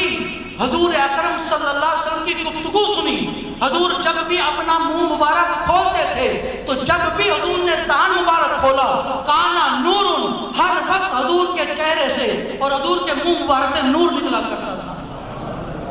بھی حضور اکرم صلی اللہ علیہ وسلم کی گفتگو سنی، حضور جب بھی اپنا منہ مبارک کھولتے تھے تو جب بھی حضور نے دہن مبارک کھولا کانا نور، ہر وقت حضور کے چہرے سے اور حضور کے منہ مبارک سے نور نکلا کرتا تھا۔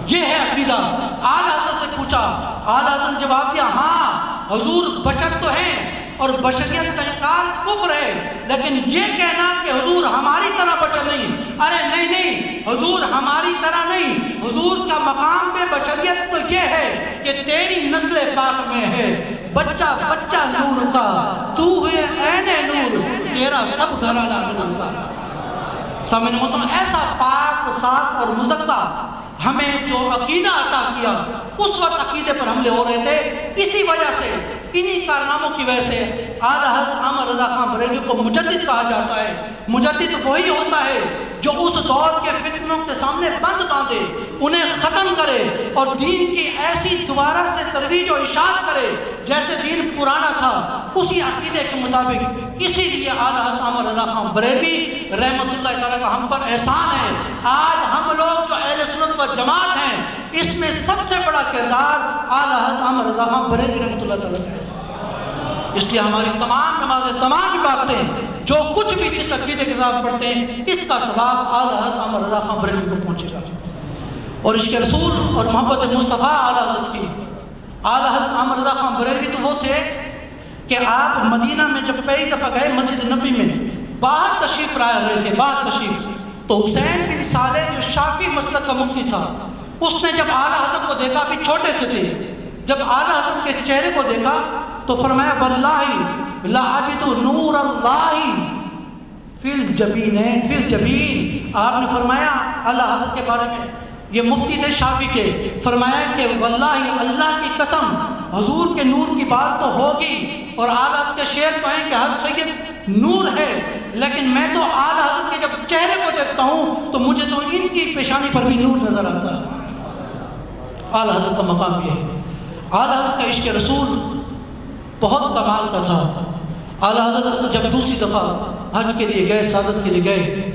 یہ ہے عقیدہ۔ اعلیٰ حضرت سے پوچھا، اعلیٰ حضرت نے جواب دیا ہاں حضور بشر تو ہیں اور بشریت کا انکار کفر ہے، لیکن یہ کہنا کہ حضور ہماری طرح بشر نہیں، ارے نہیں نہیں، حضور ہماری طرح نہیں، حضور کا مقام پہ بشریت تو یہ ہے کہ تیری نسل پاک میں ہے بچہ بچہ نور کا، تو ہے عین نور، تیرا سب گھرانہ نور کا۔ سامعین محترم، ایسا پاک صاف اور مزکہ ہمیں جو عقیدہ عطا کیا، اس وقت عقیدے پر حملے ہو رہے تھے، اسی وجہ سے، انہی کارناموں کی وجہ سے اعلیٰ حضرت احمد رضا خان بریلوی کو مجدد کہا جاتا ہے۔ مجدد وہی ہوتا ہے جو اس دور کے فتنوں کے سامنے بند باندھے، انہیں ختم کرے اور دین کی ایسی دوبارہ سے ترویج و اشاعت کرے جیسے دین پرانا تھا، اسی عقیدے کے مطابق۔ اسی لیے اعلیٰ حضرت احمد رضا خان بریلوی رحمۃ اللہ تعالیٰ کا ہم پر احسان ہے، آج ہم لوگ جو اہل سنت و جماعت ہیں، اس میں سب سے بڑا کردار اعلیٰ حضرت احمد رضا خان بریلوی رحمۃ اللہ تعالیٰ کا ہے۔ اس لیے ہماری تمام نمازیں، تمام باتیں، جو کچھ بھی جس عقیدے کے ساتھ پڑھتے ہیں، اس کا ثواب اعلیٰ حضرت احمد رضا خان بریلوی کو پہنچے گا۔ اور اس کے رسول اور محبت مصطفیٰ اعلیٰ حضرت کی، اعلیٰ حضرت احمد رضا خان بریلوی تو وہ تھے کہ آپ مدینہ میں جب پہلی دفعہ گئے مسجد نبی میں، باہر تشریف لائے رہے تھے، باہر تشریف، تو حسین بن صالح جو شافعی مسلک کا مفتی تھا، اس نے جب اعلیٰ حضرت کو دیکھا، بھی چھوٹے سے تھے، جب اعلیٰ حضرت کے چہرے کو دیکھا تو فرمایا واللہ لا اجد نور اللہ فی الجبینین، فی الجبین۔ آپ نے فرمایا اعلیٰ حضرت کے بارے میں، یہ مفتی تھے شافعی کے، فرمایا کہ واللہ اللہ کی قسم حضور کے نور کی بات تو ہوگی، اور اعلیٰ حضرت کے شعر تو ہیں کہ ہر سید نور ہے، لیکن میں تو اعلیٰ حضرت کے جب چہرے کو دیکھتا ہوں تو مجھے تو ان کی پیشانی پر بھی نور نظر آتا ہے۔ اعلیٰ حضرت کا مقام یہ ہے۔ اعلیٰ حضرت کا عشق رسول بہت کمال کا تھا۔ اعلیٰ حضرت جب دوسری دفعہ حج کے لیے گئے، سعادت کے لیے گئے،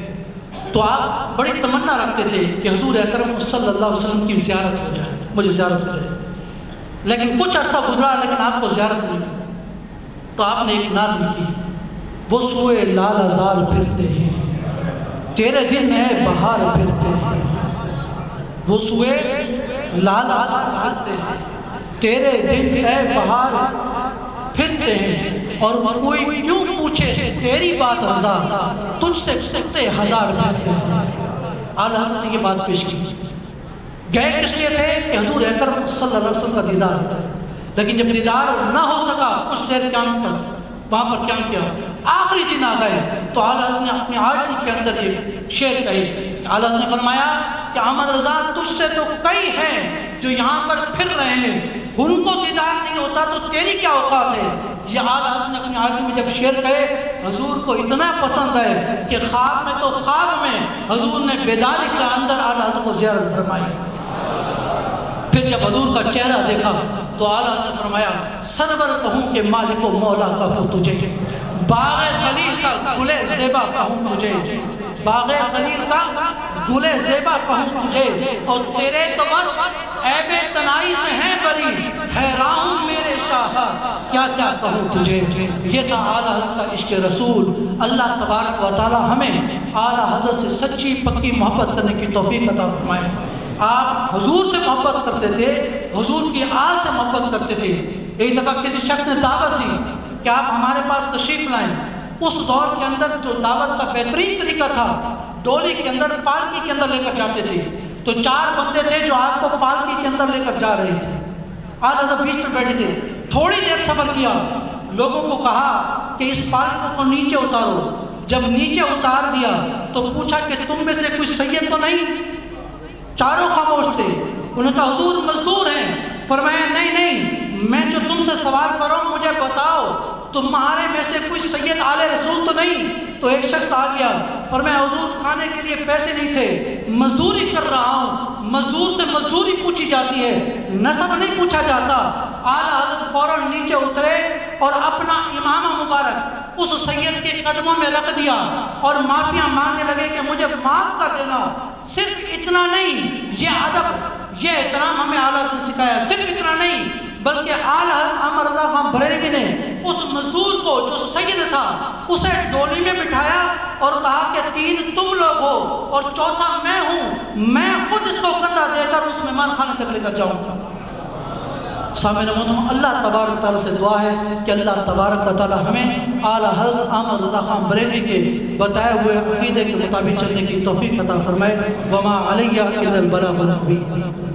تو آپ بڑی تمنا رکھتے تھے کہ حضور اکرم صلی اللہ علیہ وسلم کی زیارت ہو جائے، مجھے زیارت ہو جائے، لیکن کچھ عرصہ گزرا لیکن آپ کو زیارت نہیں، تو آپ نے ایک نعت لکھی، وہ سوئے لال ازار پھرتے ہیں تیرے دن ہے بہار پھرتے ہیں، وہ سوئے لال ازار پھرتے ہیں تیرے دن ہے بہار پھرتے ہیں، اور کوئی کیوں پوچھے تیری بات رضا، تجھ سے کتے ہزار پھرتے ہیں۔ اعلیٰ حضرت نے یہ بات پیش کی۔ گئے کس لیے تھے کہ حضور اکرم صلی اللہ علیہ وسلم کا دیدار ہوتا ہے، لیکن جب دیدار نہ ہو سکا، کچھ دیر قیام کر وہاں پر قیام کیا، آخری دن آ گئے تو اعلیٰ حضرت نے اپنی عاجزی کے اندر یہ شعر کہی۔ اعلیٰ حضرت نے فرمایا کہ احمد رضا تجھ سے تو کئی ہیں جو یہاں پر پھر رہے ہیں، ان کو دیدار نہیں ہوتا تو تیری کیا اوقات ہے۔ یہ اعلیٰ حضرت نے اپنی عاجزی میں جب شعر کہے، حضور کو اتنا پسند ہے کہ خواب میں تو خواب میں حضور نے بیداری کے اندر اعلیٰ حضرت کو زیارت فرمائی۔ پھر جب حضور کا چہرہ دیکھا تو اعلیٰ حضرت نے فرمایا سرور کہوں کہ مالک و مولا کہوں تجھے، باغ خلیل کا گل زیبا کہوں تجھے، باغ خلیل کا گل زیبا کہوں تجھے، اور تیرے تو بس عیب تنائی سے ہیں بری، حیران میرے شاہ کیا کیا کہوں تجھے۔ یہ تھا اعلیٰ حضرت کا عشق رسول۔ اللہ تبارک و تعالی ہمیں اعلیٰ حضرت سے سچی پکی محبت کرنے کی توفیق عطا فرمائے۔ آپ حضور سے محبت کرتے تھے، حضور کی آل سے محبت کرتے تھے۔ ایک دفعہ کسی شخص نے دعوت دی کہ آپ ہمارے پاس تشریف لائیں۔ اس دور کے اندر جو دعوت کا بہترین طریقہ تھا، ڈولی کے اندر، پالکی کے اندر لے کر جاتے تھے، تو 4 بندے تھے جو آپ کو پالکی کے اندر لے کر جا رہے تھے، اعلیٰ حضرت بیچ میں بیٹھے تھے۔ تھوڑی دیر صبر کیا، لوگوں کو کہا کہ اس پالکی کو نیچے اتارو۔ جب نیچے اتار دیا تو پوچھا کہ تم میں سے کوئی سید تو نہیں؟ چاروں خاموش تھے۔ انہوں نے کہا حضور مزدور ہیں۔ فرمایا نہیں نہیں، میں جو تم سے سوال کر رہا ہوں مجھے بتاؤ تمہارے میں سے کوئی سید آل رسول تو نہیں؟ تو ایک شخص آ گیا، فرمایا حضور کھانے کے لیے پیسے نہیں تھے، مزدوری کر رہا ہوں۔ مزدور سے مزدوری پوچھی جاتی ہے، نسب نہیں پوچھا جاتا۔ اعلیٰ حضرت فوراً نیچے اترے اور اپنا امامہ مبارک اس سید کے قدموں میں رکھ دیا اور معافیاں مانگنے لگے کہ مجھے معاف کر دینا۔ صرف اتنا نہیں، یہ ادب یہ احترام ہمیں اعلیٰ حضرت نے سکھایا. صرف اتنا نہیں بلکہ اعلیٰ حضرت احمد رضا خان بریلوی نے اس مزدور کو جو سید تھا اسے ڈولی میں بٹھایا اور کہا کہ 3 تم لوگ ہو اور چوتھا میں ہوں، میں خود اس کو قطع دے کر اس مہمان خانے تک لے کر جاؤں گا. سامعین محترم، اللہ تبارک تعالیٰ سے دعا ہے کہ اللہ تبارک و تعالیٰ ہمیں اعلیٰ حضرت احمد رضا خان بریلوی کے بتائے ہوئے عقیدے کے مطابق چلنے کی توفیق عطا فرمائے. وما علیہ الا البلاغ المبین.